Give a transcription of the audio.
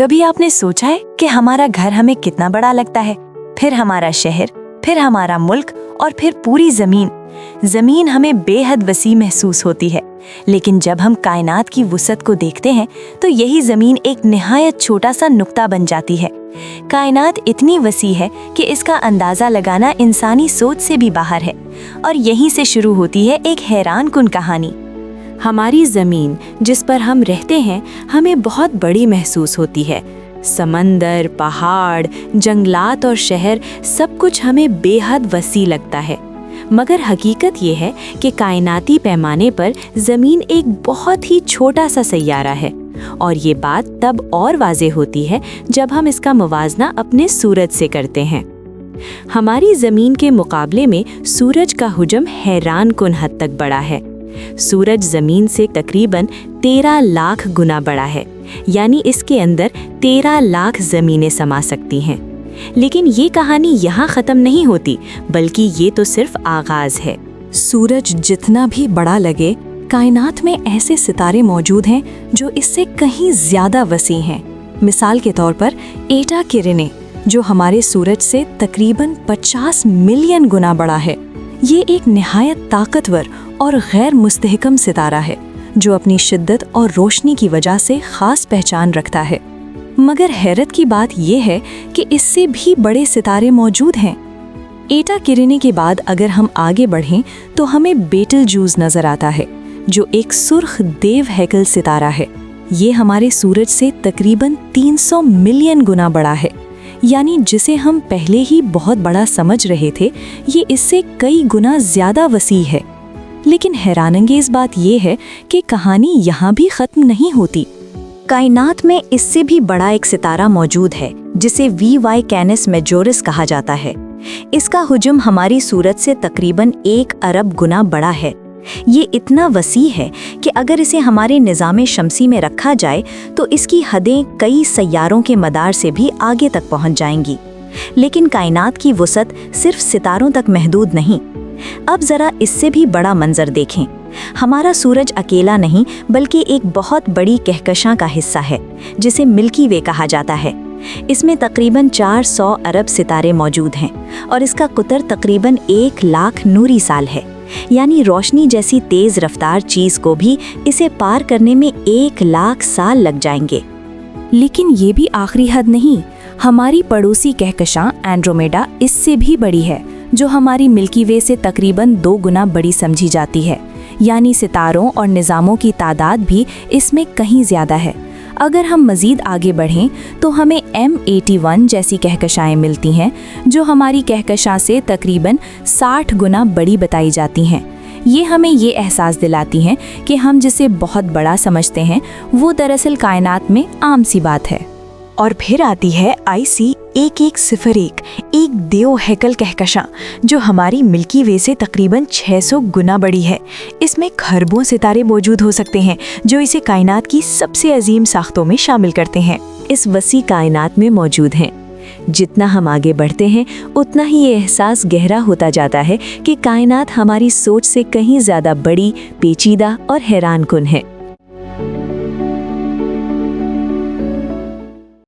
कभी आपने सोचा है कि हमारा घर हमें कितना बड़ा लगता है, फिर हमारा शहर, फिर हमारा मुल्क और फिर पूरी ज़मीन हमें बेहद वसी महसूस होती है। लेकिन जब हम कायनात की वुसअत को देखते हैं तो यही ज़मीन एक निहायत छोटा सा नुक्ता बन जाती है। कायनात इतनी वसी है कि इसका अंदाज़ा लगाना इंसानी सोच से भी बाहर है। और यहीं से शुरू होती है एक हैरान कुन कहानी। हमारी ज़मीन जिस पर हम रहते हैं हमें बहुत बड़ी महसूस होती है। समंदर, पहाड़, जंगलात और शहर सब कुछ हमें बेहद वसी लगता है। मगर हकीकत ये है कि कायनाती पैमाने पर ज़मीन एक बहुत ही छोटा सा सैयारा है। और ये बात तब और वाज़ेह होती है जब हम इसका मुवाजना अपने सूरज से करते हैं। हमारी ज़मीन के मुकाबले में सूरज का हुजम हैरान कुन हद तक बड़ा है। सूरज ज़मीन से तकरीबन 13 लाख गुना बड़ा है, यानी इसके अंदर 13 लाख ज़मीनें समा सकती हैं। लेकिन ये कहानी यहाँ ख़त्म नहीं होती, बल्कि ये तो सिर्फ आगाज़ है। सूरज जितना भी बड़ा लगे, कायनात में ऐसे सितारे मौजूद हैं जो इससे कहीं ज़्यादा वसी हैं। मिसाल के तौर पर एटा किरणें, जो हमारे सूरज से तकरीबन 50 मिलियन गुना बड़ा है। ये एक निहायत ताकतवर और गैर मुस्तहकम सितारा है जो अपनी शिद्दत और रोशनी की वजह से ख़ास पहचान रखता है। मगर हैरत की बात यह है कि इससे भी बड़े सितारे मौजूद हैं। एटा किरणें के बाद अगर हम आगे बढ़ें तो हमें बेटलजूस नज़र आता है, जो एक सुर्ख देव हैकल सितारा है। ये हमारे सूरज से तकरीबन 300 मिलियन गुना बड़ा है, यानी जिसे हम पहले ही बहुत बड़ा समझ रहे थे, ये इससे कई गुना ज़्यादा वसी है। लेकिन हैरानंगेज़ बात यह है कि कहानी यहाँ भी ख़त्म नहीं होती। कायनात में इससे भी बड़ा एक सितारा मौजूद है जिसे VY कैनिस मेजोरिस कहा जाता है। इसका हुजम हमारी सूरज से तकरीबन 1 अरब गुना बड़ा है। ये इतना वसी है कि अगर इसे हमारे निज़ाम शमसी में रखा जाए तो इसकी हदें कई सैयारों के मदार से भी आगे तक पहुंच जाएंगी। लेकिन कायनात की वुसअत सिर्फ सितारों तक महदूद नहीं। अब ज़रा इससे भी बड़ा मंजर देखें। हमारा सूरज अकेला नहीं, बल्कि एक बहुत बड़ी कहकशां का हिस्सा है जिसे मिल्की वे कहा जाता है। इसमें तकरीबन 400 अरब सितारे मौजूद हैं और इसका कुतर तकरीबन 1 लाख नूरी साल है, यानी रोशनी जैसी तेज़ रफ्तार चीज़ को भी इसे पार करने में 1 लाख साल लग जाएंगे। लेकिन ये भी आखिरी हद नहीं। हमारी पड़ोसी कहकशां एंड्रोमेडा इससे भी बड़ी है, जो हमारी मिल्की वे से तकरीबन 2 गुना बड़ी समझी जाती है, यानी सितारों और निज़ामों की तादाद भी इसमें कहीं ज़्यादा है। अगर हम मज़ीद आगे बढ़ें तो हमें M81 जैसी कहकशाएं मिलती हैं, जो हमारी कहकशां से तकरीबन 60 गुना बड़ी बताई जाती हैं। ये हमें ये एहसास दिलाती हैं कि हम जिसे बहुत बड़ा समझते हैं वो दरअसल कायनात में आम सी बात है। और फिर आती है IC 1101, एक देव हैकल कहकशां जो हमारी मिल्की वे से तकरीबन 600 गुना बड़ी है। इसमें खरबों सितारे मौजूद हो सकते हैं जो इसे कायनात की सबसे अजीम साख्तों में शामिल करते हैं। इस वसी कायनात में मौजूद हैं। जितना हम आगे बढ़ते हैं उतना ही ये एहसास गहरा होता जाता है कि कायनात हमारी सोच से कहीं ज़्यादा बड़ी, पेचीदा और हैरान कुन है।